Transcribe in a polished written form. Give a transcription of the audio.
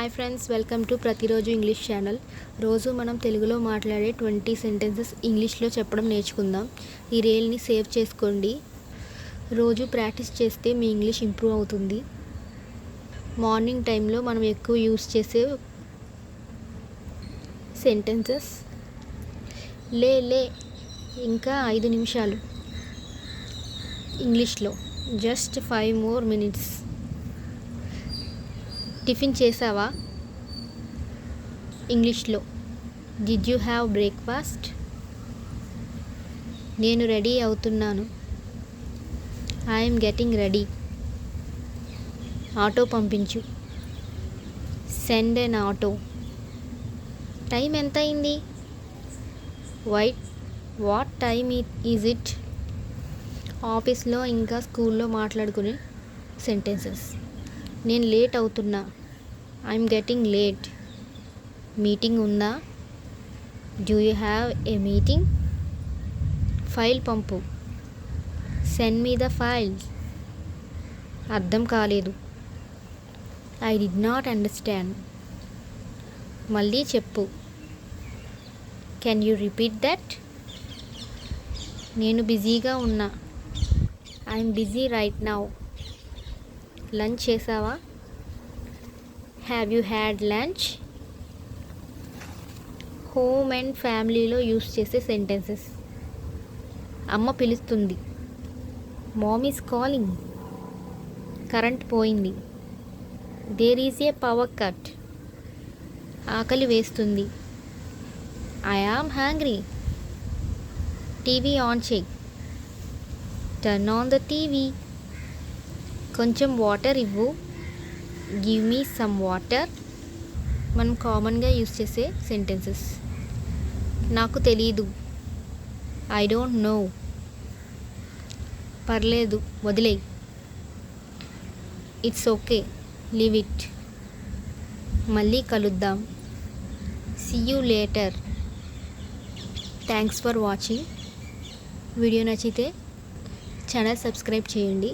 Hi friends, welcome to ప్రతిరోజు English channel. రోజు మనం తెలుగులో మాట్లాడే 20 సెంటెన్సెస్ ఇంగ్లీష్లో చెప్పడం నేర్చుకుందాం. ఈ రీల్ని సేవ్ చేసుకోండి. రోజు ప్రాక్టీస్ చేస్తే మీ ఇంగ్లీష్ ఇంప్రూవ్ అవుతుంది. మార్నింగ్ టైంలో మనం ఎక్కువ యూస్ చేసే సెంటెన్సెస్ లే లే, ఇంకా 5 నిమిషాలు. ఇంగ్లీష్లో జస్ట్ 5 more minutes. టిఫిన్ చేసావా? ఇంగ్లీష్లో డిడ్ యూ హ్యావ్ బ్రేక్ఫాస్ట్? నేను రెడీ అవుతున్నాను. I'm getting ready. ఆటో పంపించు. సెండ్ ఎన్ ఆటో. టైం ఎంత అయింది? What time is it? ఆఫీస్లో ఇంకా స్కూల్లో మాట్లాడుకునే సెంటెన్సెస్. నేను లేట్ అవుతున్నా. I'm getting late. మీటింగ్ ఉందా? Do you have a meeting? File pump. Send me the file. అర్థం కాలేదు. I did not understand. మళ్ళీ చెప్పు. Can you repeat that? నేను బిజీగా ఉన్నా. I'm busy right now. Lunch చేసావా? Have you had lunch? Home and ఫ్యామిలీలో యూస్ చేసే సెంటెన్సెస్. అమ్మ పిలుస్తుంది. Mom is calling. కరెంట్ పోయింది. There is a power cut. ఆకలి వేస్తుంది. I am hungry. TV on చెయ్యి. Turn on the TV. కొంచెం వాటర్ ఇవ్వు. Give me some water. మనం కామన్గా యూస్ చేసే సెంటెన్సెస్. నాకు తెలీదు. I don't know. పర్లేదు, వదిలేయ్. It's okay, leave it. మళ్ళీ కలుద్దాం. See you later. Thanks for watching. Video నచ్చితే ఛానల్ సబ్స్క్రైబ్ చేయండి.